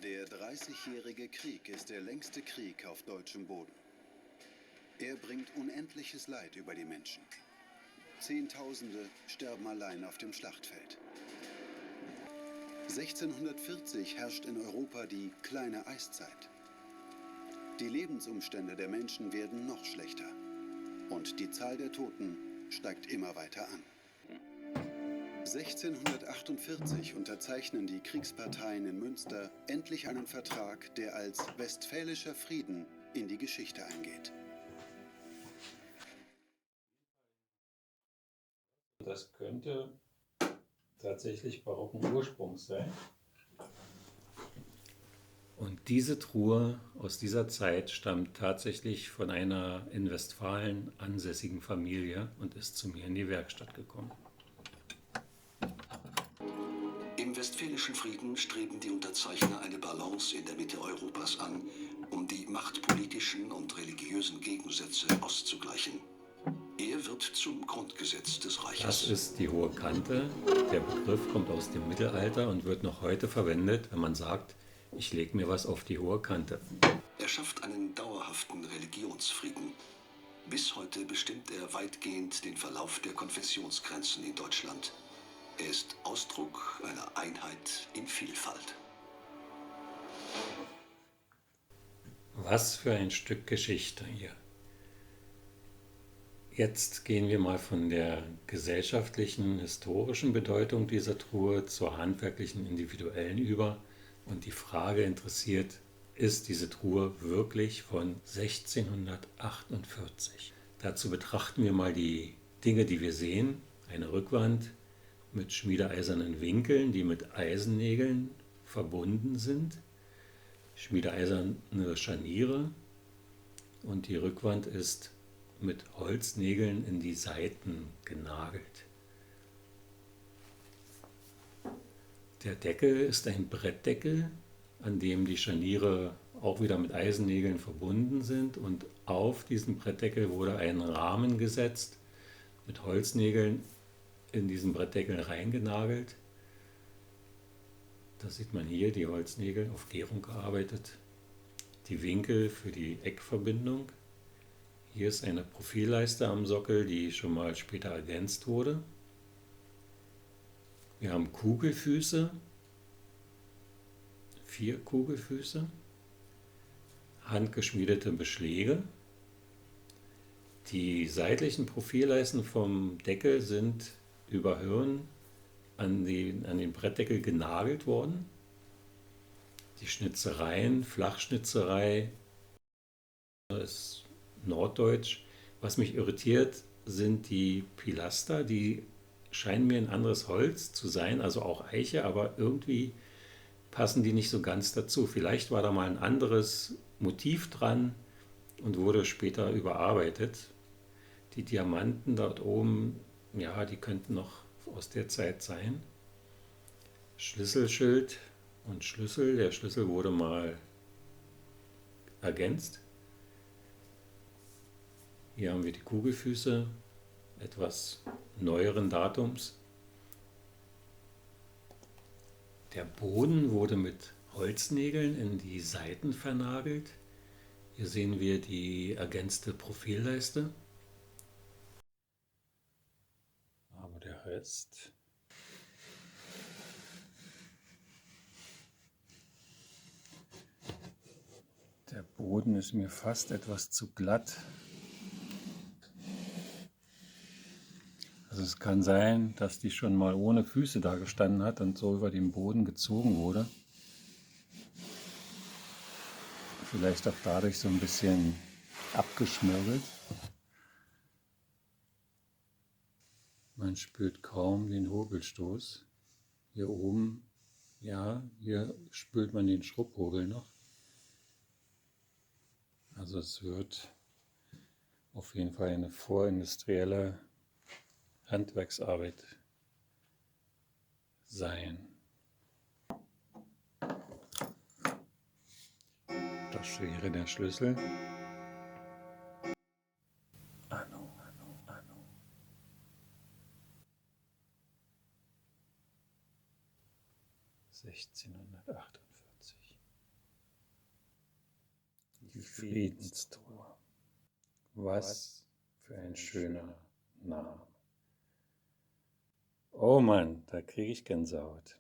Der Dreißigjährige Krieg ist der längste Krieg auf deutschem Boden. Er bringt unendliches Leid über die Menschen. Zehntausende sterben allein auf dem Schlachtfeld. 1640 herrscht in Europa die kleine Eiszeit. Die Lebensumstände der Menschen werden noch schlechter. Und die Zahl der Toten steigt immer weiter an. 1648 unterzeichnen die Kriegsparteien in Münster endlich einen Vertrag, der als Westfälischer Frieden in die Geschichte eingeht. Das könnte tatsächlich barocken Ursprungs sein. Und diese Truhe aus dieser Zeit stammt tatsächlich von einer in Westfalen ansässigen Familie und ist zu mir in die Werkstatt gekommen. Im Westfälischen Frieden streben die Unterzeichner eine Balance in der Mitte Europas an, um die machtpolitischen und religiösen Gegensätze auszugleichen. Er wird zum Grundgesetz des Reiches. Das ist die hohe Kante. Der Begriff kommt aus dem Mittelalter und wird noch heute verwendet, wenn man sagt, ich lege mir was auf die hohe Kante. Er schafft einen dauerhaften Religionsfrieden. Bis heute bestimmt er weitgehend den Verlauf der Konfessionsgrenzen in Deutschland. Er ist Ausdruck einer Einheit in Vielfalt. Was für ein Stück Geschichte hier. Jetzt gehen wir mal von der gesellschaftlichen, historischen Bedeutung dieser Truhe zur handwerklichen, individuellen über. Und die Frage interessiert, ist diese Truhe wirklich von 1648? Dazu betrachten wir mal die Dinge, die wir sehen. Eine Rückwand mit schmiedeeisernen Winkeln, die mit Eisennägeln verbunden sind. Schmiedeeiserne Scharniere. Und die Rückwand ist mit Holznägeln in die Seiten genagelt. Der Deckel ist ein Brettdeckel, an dem die Scharniere auch wieder mit Eisennägeln verbunden sind, und auf diesen Brettdeckel wurde ein Rahmen gesetzt, mit Holznägeln in diesen Brettdeckel reingenagelt. Da sieht man hier die Holznägel auf Gärung gearbeitet, die Winkel für die Eckverbindung. Hier ist eine Profilleiste am Sockel, die schon mal später ergänzt wurde. Wir haben Kugelfüße, 4 Kugelfüße, handgeschmiedete Beschläge. Die seitlichen Profilleisten vom Deckel sind über Hirn an den Brettdeckel genagelt worden. Die Schnitzereien, Flachschnitzerei ist norddeutsch. Was mich irritiert, sind die Pilaster, die scheinen mir ein anderes Holz zu sein, also auch Eiche, aber irgendwie passen die nicht so ganz dazu. Vielleicht war da mal ein anderes Motiv dran und wurde später überarbeitet. Die Diamanten dort oben, ja, die könnten noch aus der Zeit sein. Schlüsselschild und Schlüssel. Der Schlüssel wurde mal ergänzt. Hier haben wir die Kugelfüße, etwas neueren Datums. Der Boden wurde mit Holznägeln in die Seiten vernagelt. Hier sehen wir die ergänzte Profilleiste. Aber der Rest. Der Boden ist mir fast etwas zu glatt. Also es kann sein, dass die schon mal ohne Füße da gestanden hat und so über den Boden gezogen wurde. Vielleicht auch dadurch so ein bisschen abgeschmirgelt. Man spürt kaum den Hobelstoß. Hier oben, ja, hier spürt man den Schrubhobel noch. Also es wird auf jeden Fall eine vorindustrielle Handwerksarbeit sein. Das wäre der Schlüssel. Anno. 1648. Die Friedenstruhe. Was für ein schöner Name. Oh Mann, da kriege ich Gänsehaut.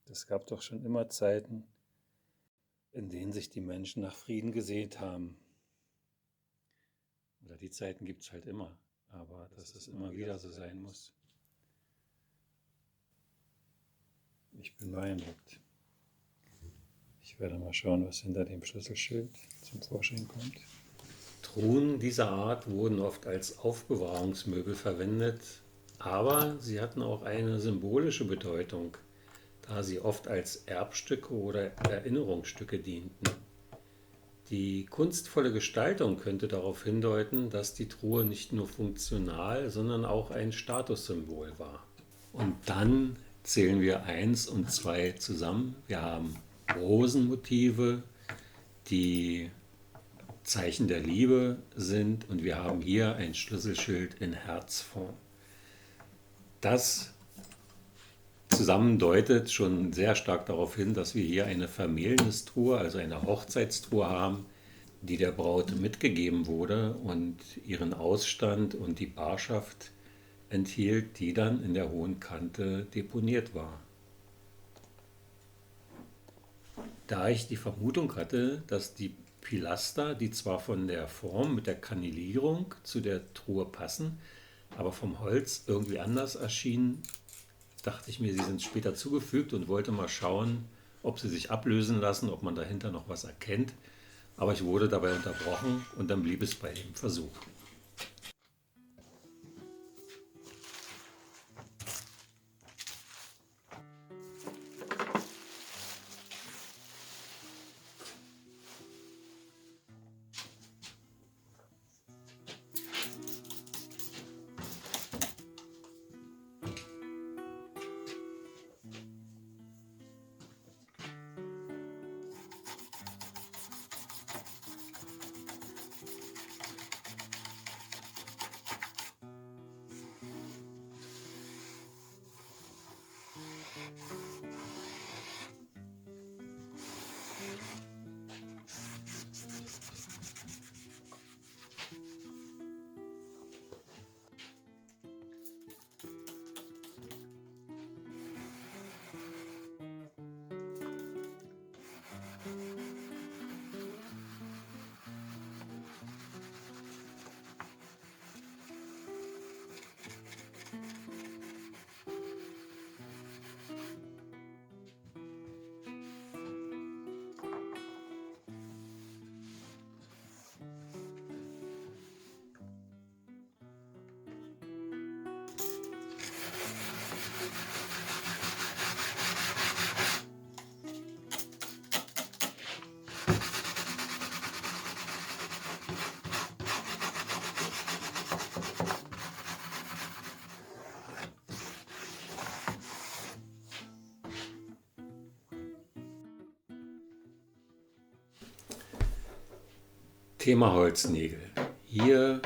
Es gab doch schon immer Zeiten, in denen sich die Menschen nach Frieden gesehnt haben. Oder die Zeiten gibt es halt immer, aber dass es immer wieder so sein muss. Ich bin beeindruckt. Ich werde mal schauen, was hinter dem Schlüsselschild zum Vorschein kommt. Truhen dieser Art wurden oft als Aufbewahrungsmöbel verwendet, aber sie hatten auch eine symbolische Bedeutung, da sie oft als Erbstücke oder Erinnerungsstücke dienten. Die kunstvolle Gestaltung könnte darauf hindeuten, dass die Truhe nicht nur funktional, sondern auch ein Statussymbol war. Und dann zählen wir 1 und 2 zusammen. Wir haben Rosenmotive, die Zeichen der Liebe sind, und wir haben hier ein Schlüsselschild in Herzform. Das zusammen deutet schon sehr stark darauf hin, dass wir hier eine Vermählnistruhe, also eine Hochzeitstruhe haben, die der Braut mitgegeben wurde und ihren Ausstand und die Barschaft enthielt, die dann in der hohen Kante deponiert war. Da ich die Vermutung hatte, dass die Pilaster, die zwar von der Form mit der Kannelierung zu der Truhe passen, aber vom Holz irgendwie anders erschienen, dachte ich mir, sie sind später zugefügt und wollte mal schauen, ob sie sich ablösen lassen, ob man dahinter noch was erkennt. Aber ich wurde dabei unterbrochen und dann blieb es bei dem Versuch. Thema Holznägel. Hier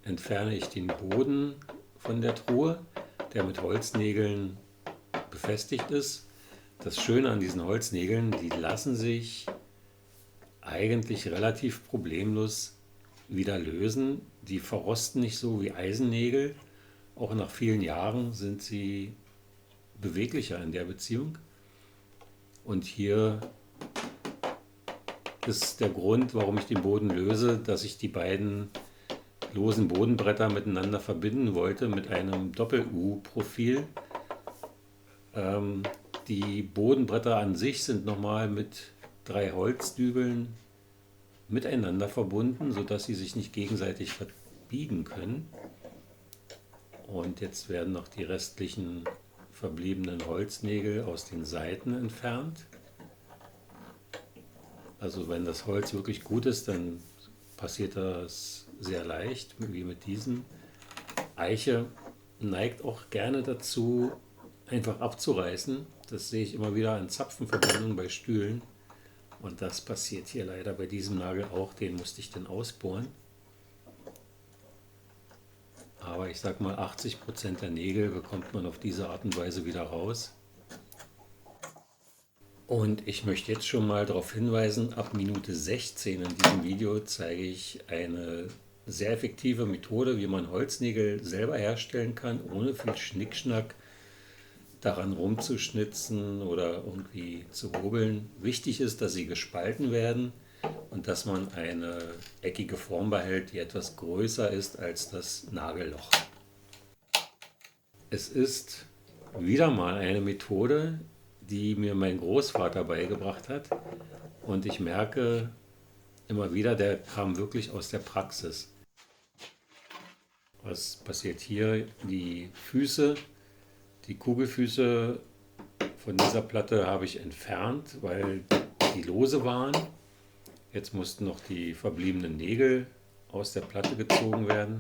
entferne ich den Boden von der Truhe, der mit Holznägeln befestigt ist. Das Schöne an diesen Holznägeln, die lassen sich eigentlich relativ problemlos wieder lösen. Die verrosten nicht so wie Eisennägel. Auch nach vielen Jahren sind sie beweglicher in der Beziehung. Und hier ist der Grund, warum ich den Boden löse, dass ich die beiden losen Bodenbretter miteinander verbinden wollte mit einem Doppel-U-Profil. Die Bodenbretter an sich sind nochmal mit 3 Holzdübeln miteinander verbunden, sodass sie sich nicht gegenseitig verbiegen können. Und jetzt werden noch die restlichen verbliebenen Holznägel aus den Seiten entfernt. Also wenn das Holz wirklich gut ist, dann passiert das sehr leicht, wie mit diesem. Eiche neigt auch gerne dazu, einfach abzureißen. Das sehe ich immer wieder an Zapfenverbindungen bei Stühlen. Und das passiert hier leider bei diesem Nagel auch. Den musste ich dann ausbohren. Aber ich sag mal, 80% der Nägel bekommt man auf diese Art und Weise wieder raus. Und ich möchte jetzt schon mal darauf hinweisen, ab Minute 16 in diesem Video zeige ich eine sehr effektive Methode, wie man Holznägel selber herstellen kann, ohne viel Schnickschnack daran rumzuschnitzen oder irgendwie zu hobeln. Wichtig ist, dass sie gespalten werden und dass man eine eckige Form behält, die etwas größer ist als das Nagelloch. Es ist wieder mal eine Methode, die mir mein Großvater beigebracht hat. Und ich merke immer wieder, der kam wirklich aus der Praxis. Was passiert hier? Die Füße, die Kugelfüße von dieser Platte habe ich entfernt, weil die lose waren. Jetzt mussten noch die verbliebenen Nägel aus der Platte gezogen werden.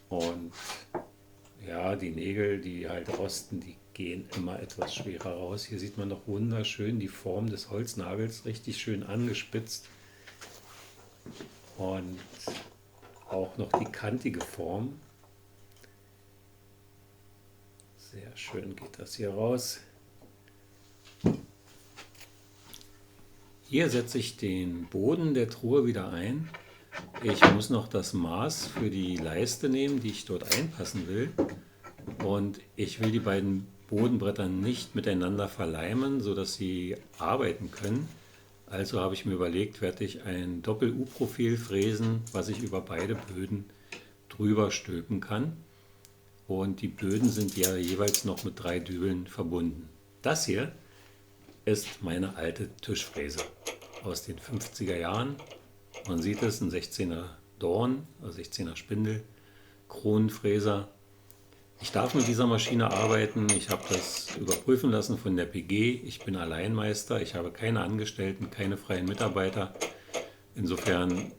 Und ja, die Nägel, die halt rosten, die gehen immer etwas schwerer raus. Hier sieht man noch wunderschön die Form des Holznagels, richtig schön angespitzt. Und auch noch die kantige Form. Sehr schön geht das hier raus. Hier setze ich den Boden der Truhe wieder ein. Ich muss noch das Maß für die Leiste nehmen, die ich dort einpassen will. Und ich will die beiden Bodenbretter nicht miteinander verleimen, sodass sie arbeiten können. Also habe ich mir überlegt, werde ich ein Doppel-U-Profil fräsen, was ich über beide Böden drüber stülpen kann. Und die Böden sind ja jeweils noch mit 3 Dübeln verbunden. Das hier ist meine alte Tischfräse aus den 50er Jahren. Man sieht es, ein 16er Dorn, also 16er Spindel, Kronenfräser. Ich darf mit dieser Maschine arbeiten. Ich habe das überprüfen lassen von der PG. Ich bin Alleinmeister. Ich habe keine Angestellten, keine freien Mitarbeiter. Insofern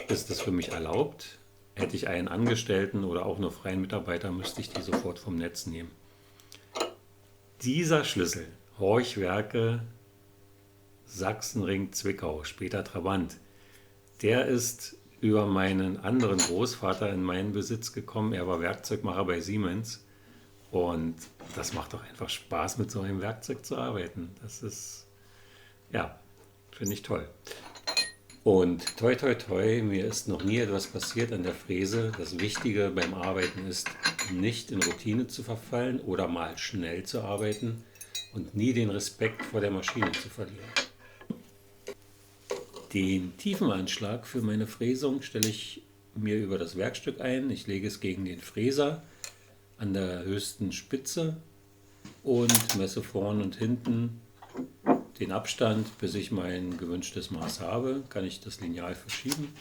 ist es für mich erlaubt. Hätte ich einen Angestellten oder auch nur freien Mitarbeiter, müsste ich die sofort vom Netz nehmen. Dieser Schlüssel, Horchwerke Sachsenring Zwickau, später Trabant, der ist über meinen anderen Großvater in meinen Besitz gekommen. Er war Werkzeugmacher bei Siemens und das macht doch einfach Spaß, mit so einem Werkzeug zu arbeiten. Das ist, ja, finde ich toll. Und toi toi toi, mir ist noch nie etwas passiert an der Fräse. Das Wichtige beim Arbeiten ist, nicht in Routine zu verfallen oder mal schnell zu arbeiten und nie den Respekt vor der Maschine zu verlieren. Den Tiefenanschlag für meine Fräsung stelle ich mir über das Werkstück ein. Ich lege es gegen den Fräser an der höchsten Spitze und messe vorn und hinten den Abstand, bis ich mein gewünschtes Maß habe. Kann ich das Lineal verschieben.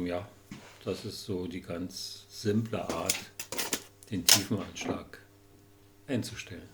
Ja, das ist so die ganz simple Art, den Tiefenanschlag einzustellen.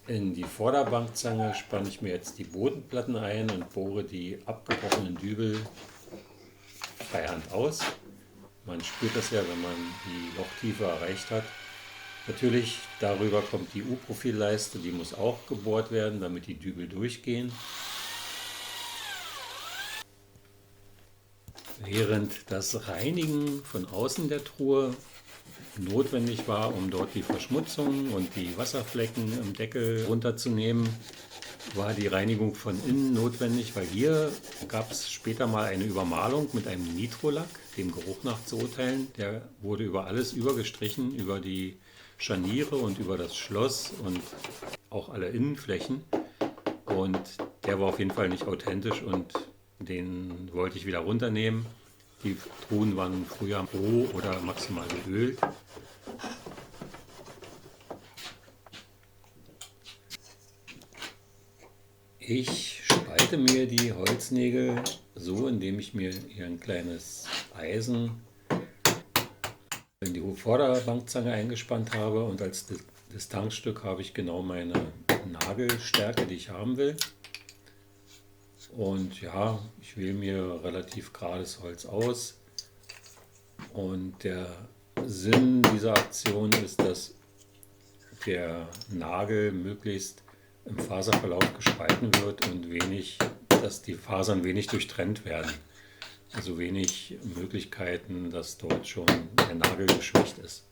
In die Vorderbankzange spanne ich mir jetzt die Bodenplatten ein und bohre die abgebrochenen Dübel freihand aus. Man spürt das ja, wenn man die Lochtiefe erreicht hat. Natürlich, darüber kommt die U-Profilleiste, die muss auch gebohrt werden, damit die Dübel durchgehen. Während das Reinigen von außen der Truhe notwendig war, um dort die Verschmutzung und die Wasserflecken im Deckel runterzunehmen, war die Reinigung von innen notwendig, weil hier gab es später mal eine Übermalung mit einem Nitrolack, dem Geruch nach zu urteilen. Der wurde über alles übergestrichen, über die Scharniere und über das Schloss und auch alle Innenflächen. Und der war auf jeden Fall nicht authentisch und den wollte ich wieder runternehmen. Die Truhen waren früher roh oder maximal geölt. Ich spalte mir die Holznägel so, indem ich mir hier ein kleines Eisen in die Vorderbankzange eingespannt habe und als Distanzstück habe ich genau meine Nagelstärke, die ich haben will. Und ja, ich wähle mir relativ gerades Holz aus. Und der Sinn dieser Aktion ist, dass der Nagel möglichst im Faserverlauf gespalten wird und dass die Fasern wenig durchtrennt werden. Also wenig Möglichkeiten, dass dort schon der Nagel geschwächt ist.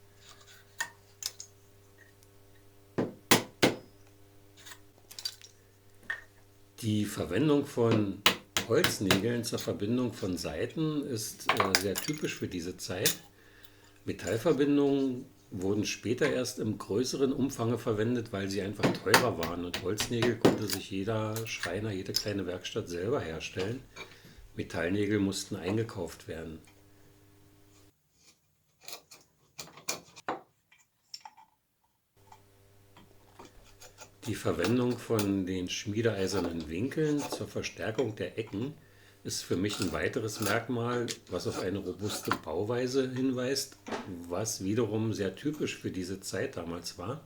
Die Verwendung von Holznägeln zur Verbindung von Saiten ist sehr typisch für diese Zeit. Metallverbindungen wurden später erst im größeren Umfang verwendet, weil sie einfach teurer waren. Und Holznägel konnte sich jeder Schreiner, jede kleine Werkstatt selber herstellen. Metallnägel mussten eingekauft werden. Die Verwendung von den schmiedeeisernen Winkeln zur Verstärkung der Ecken ist für mich ein weiteres Merkmal, was auf eine robuste Bauweise hinweist, was wiederum sehr typisch für diese Zeit damals war.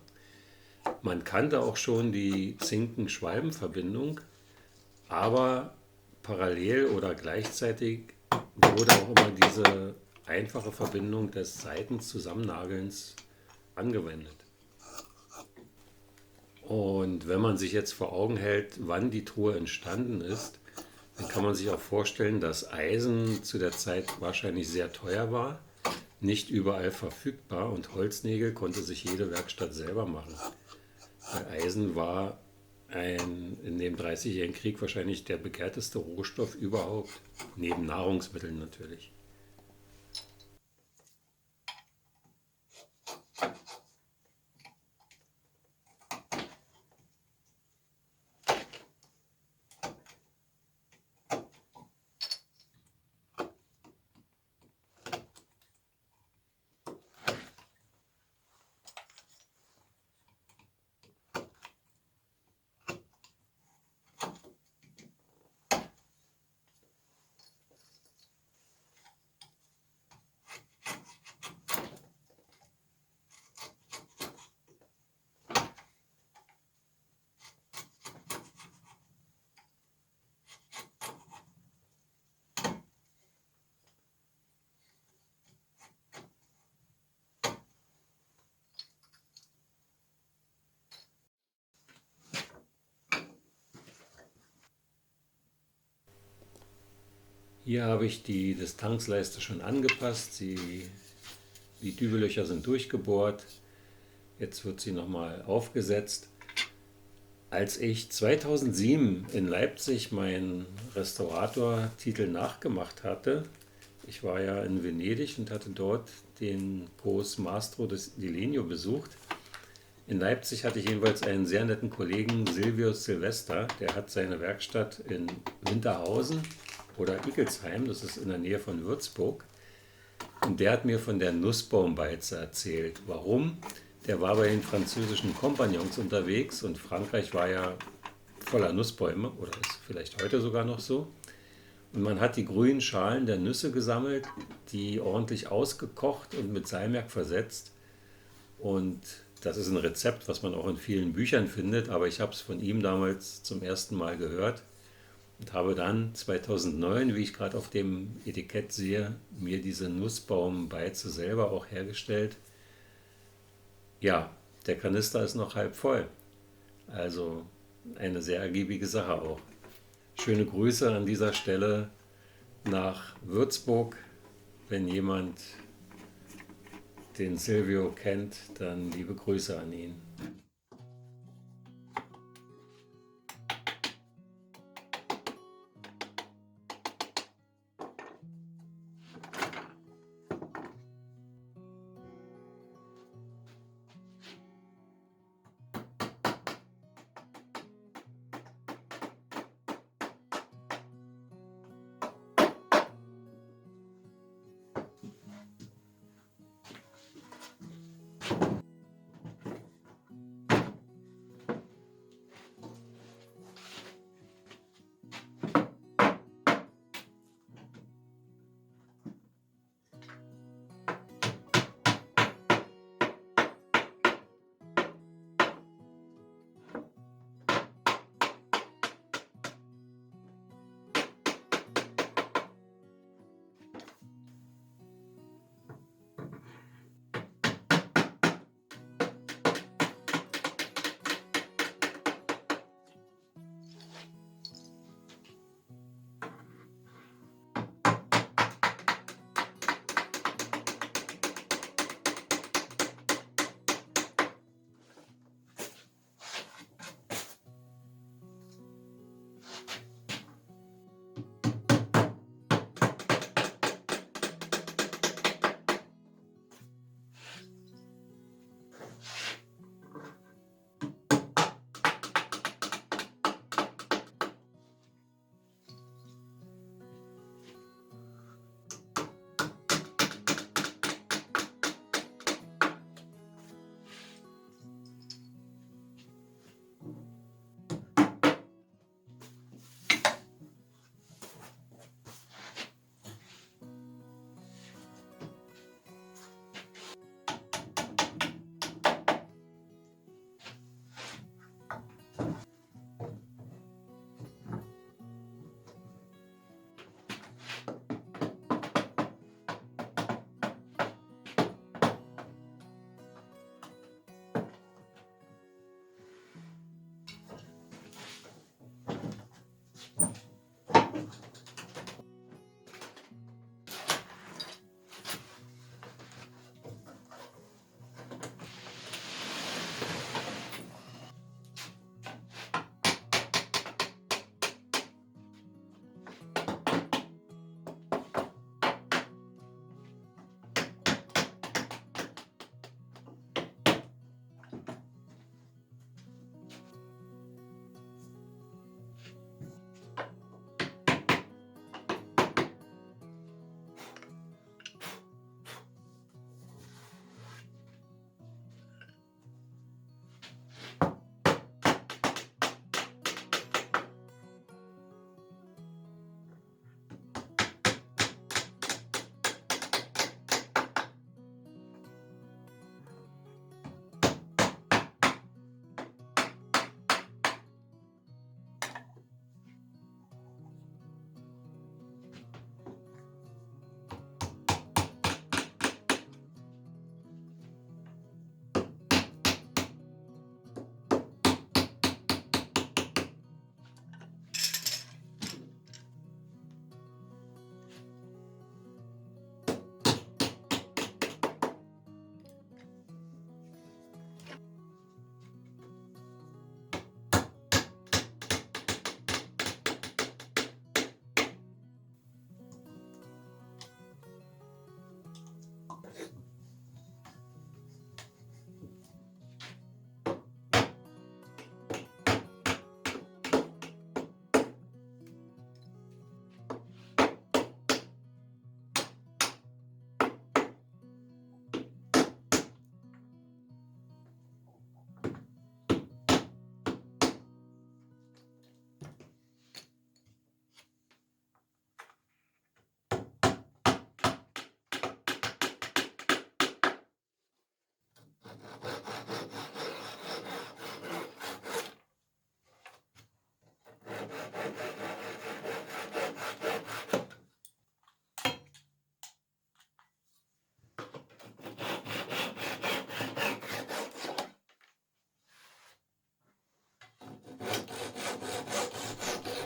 Man kannte auch schon die Zinken-Schwalben-Verbindung, aber parallel oder gleichzeitig wurde auch immer diese einfache Verbindung des Seitenzusammennagelns angewendet. Und wenn man sich jetzt vor Augen hält, wann die Truhe entstanden ist, dann kann man sich auch vorstellen, dass Eisen zu der Zeit wahrscheinlich sehr teuer war, nicht überall verfügbar und Holznägel konnte sich jede Werkstatt selber machen. Weil Eisen war in dem 30-jährigen Krieg wahrscheinlich der begehrteste Rohstoff überhaupt, neben Nahrungsmitteln natürlich. Hier habe ich die Distanzleiste schon angepasst, die Dübellöcher sind durchgebohrt, jetzt wird sie nochmal aufgesetzt. Als ich 2007 in Leipzig meinen Restauratortitel nachgemacht hatte, ich war ja in Venedig und hatte dort den Kurs Mastro di Legno besucht. In Leipzig hatte ich jedenfalls einen sehr netten Kollegen, Silvius Silvester, der hat seine Werkstatt in Winterhausen oder Igelsheim, das ist in der Nähe von Würzburg. Und der hat mir von der Nussbaumbeize erzählt. Warum? Der war bei den französischen Kompagnons unterwegs und Frankreich war ja voller Nussbäume oder ist vielleicht heute sogar noch so. Und man hat die grünen Schalen der Nüsse gesammelt, die ordentlich ausgekocht und mit Salmiak versetzt. Und das ist ein Rezept, was man auch in vielen Büchern findet, aber ich habe es von ihm damals zum ersten Mal gehört. und habe dann 2009, wie ich gerade auf dem Etikett sehe, mir diese Nussbaumbeize selber auch hergestellt. Ja, der Kanister ist noch halb voll. Also eine sehr ergiebige Sache auch. Schöne Grüße an dieser Stelle nach Würzburg. Wenn jemand den Silvio kennt, dann liebe Grüße an ihn.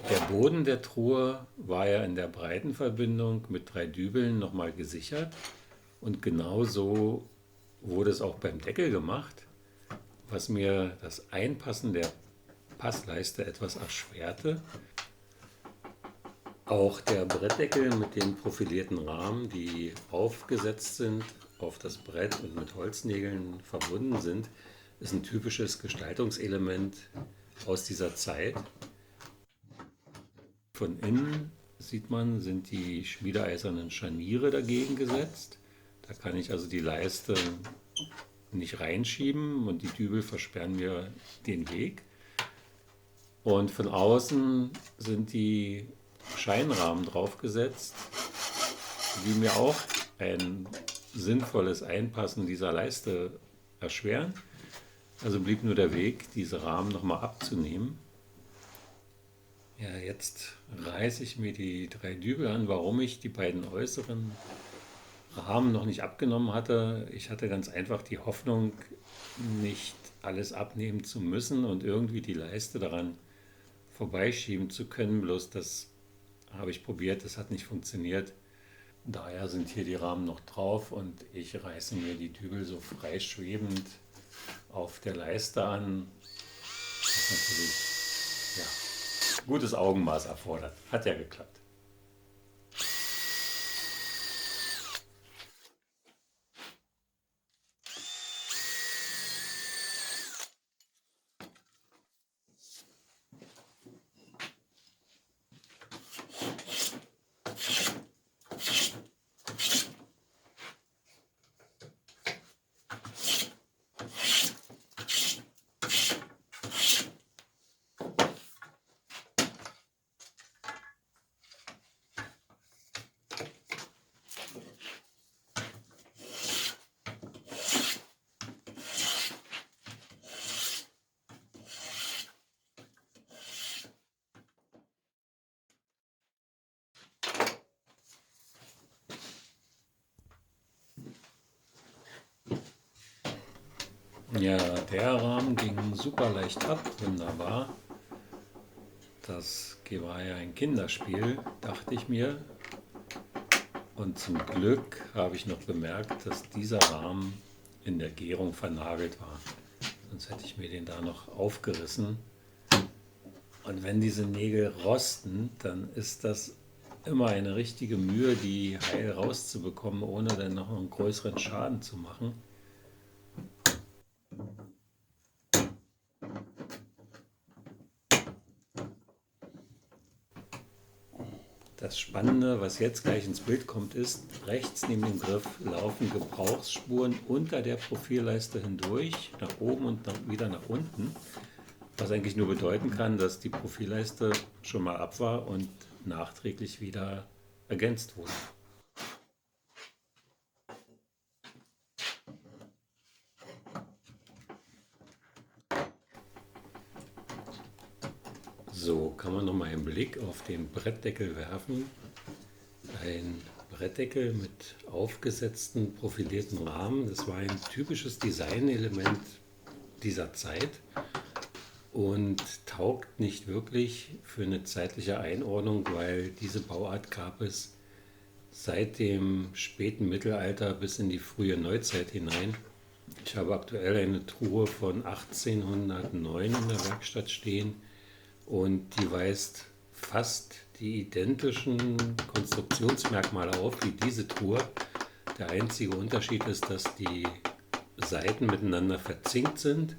Der Boden der Truhe war ja in der Breitenverbindung mit 3 Dübeln nochmal gesichert und genau so wurde es auch beim Deckel gemacht, was mir das Einpassen der Passleiste etwas erschwerte. Auch der Brettdeckel mit den profilierten Rahmen, die aufgesetzt sind auf das Brett und mit Holznägeln verbunden sind, ist ein typisches Gestaltungselement aus dieser Zeit. Von innen sieht man, sind die schmiedeeisernen Scharniere dagegen gesetzt. Da kann ich also die Leiste nicht reinschieben und die Dübel versperren mir den Weg. Und von außen sind die Scheinrahmen draufgesetzt, die mir auch ein sinnvolles Einpassen dieser Leiste erschweren. Also blieb nur der Weg, diese Rahmen nochmal abzunehmen. Ja, jetzt reiße ich mir die 3 Dübel an, warum ich die beiden äußeren Rahmen noch nicht abgenommen hatte. Ich hatte ganz einfach die Hoffnung, nicht alles abnehmen zu müssen und irgendwie die Leiste daran vorbeischieben zu können. Bloß das habe ich probiert, das hat nicht funktioniert. Daher sind hier die Rahmen noch drauf und ich reiße mir die Dübel so freischwebend auf der Leiste an. Das natürlich gutes Augenmaß erfordert. Hat ja geklappt. Ja, der Rahmen ging super leicht ab, wunderbar. Das war ja ein Kinderspiel, dachte ich mir. Und zum Glück habe ich noch bemerkt, dass dieser Rahmen in der Gärung vernagelt war. Sonst hätte ich mir den da noch aufgerissen. Und wenn diese Nägel rosten, dann ist das immer eine richtige Mühe, die heil rauszubekommen, ohne dann noch einen größeren Schaden zu machen. Das Spannende, was jetzt gleich ins Bild kommt, ist, rechts neben dem Griff laufen Gebrauchsspuren unter der Profilleiste hindurch, nach oben und wieder nach unten, was eigentlich nur bedeuten kann, dass die Profilleiste schon mal ab war und nachträglich wieder ergänzt wurde. So kann man nochmal einen Blick auf den Brettdeckel werfen. Ein Brettdeckel mit aufgesetzten, profilierten Rahmen. Das war ein typisches Designelement dieser Zeit und taugt nicht wirklich für eine zeitliche Einordnung, weil diese Bauart gab es seit dem späten Mittelalter bis in die frühe Neuzeit hinein. Ich habe aktuell eine Truhe von 1809 in der Werkstatt stehen und die weist fast die identischen Konstruktionsmerkmale auf wie diese Truhe. Der einzige Unterschied ist, dass die Seiten miteinander verzinkt sind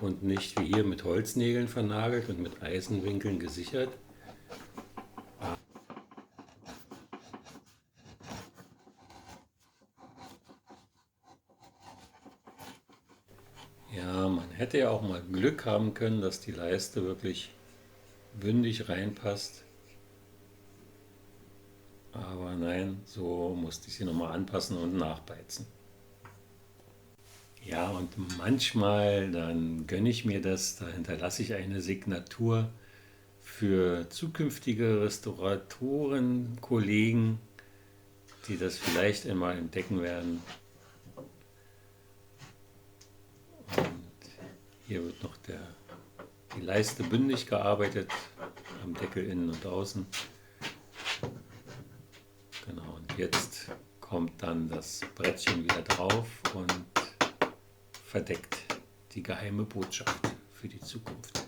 und nicht wie hier mit Holznägeln vernagelt und mit Eisenwinkeln gesichert. Ja, man hätte ja auch mal Glück haben können, dass die Leiste wirklich bündig reinpasst. Aber nein, so musste ich sie nochmal anpassen und nachbeizen. Ja, und manchmal, dann gönne ich mir das, da hinterlasse ich eine Signatur für zukünftige Restauratoren, Kollegen, die das vielleicht einmal entdecken werden. Und hier wird noch die Leiste bündig gearbeitet am Deckel innen und außen. Genau, und jetzt kommt dann das Brettchen wieder drauf und verdeckt die geheime Botschaft für die Zukunft.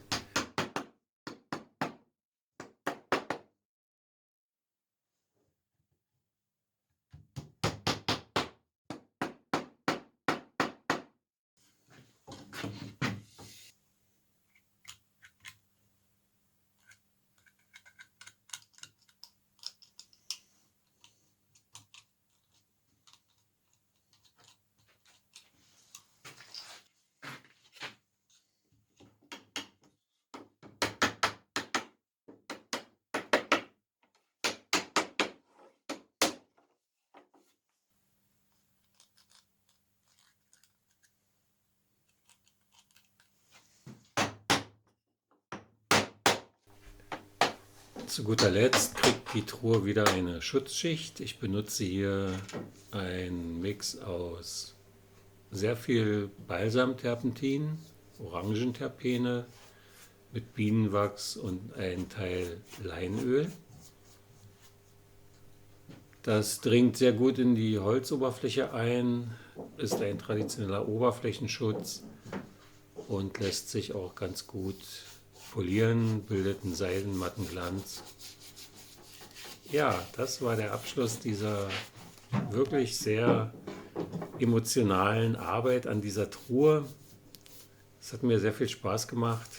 Zu guter Letzt kriegt die Truhe wieder eine Schutzschicht. Ich benutze hier einen Mix aus sehr viel Balsamterpentin, Orangenterpene mit Bienenwachs und einen Teil Leinöl. Das dringt sehr gut in die Holzoberfläche ein, ist ein traditioneller Oberflächenschutz und lässt sich auch ganz gut polieren, bildet einen seidenmatten Glanz. Ja, das war der Abschluss dieser wirklich sehr emotionalen Arbeit an dieser Truhe. Es hat mir sehr viel Spaß gemacht.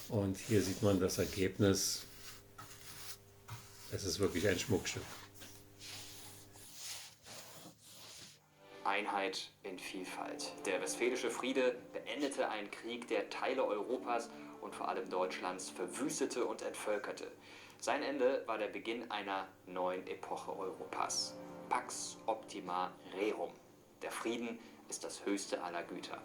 Und hier sieht man das Ergebnis. Es ist wirklich ein Schmuckstück. Einheit in Vielfalt. Der Westfälische Friede beendete einen Krieg, der Teile Europas und vor allem Deutschlands verwüstete und entvölkerte. Sein Ende war der Beginn einer neuen Epoche Europas. Pax optima rerum. Der Frieden ist das höchste aller Güter.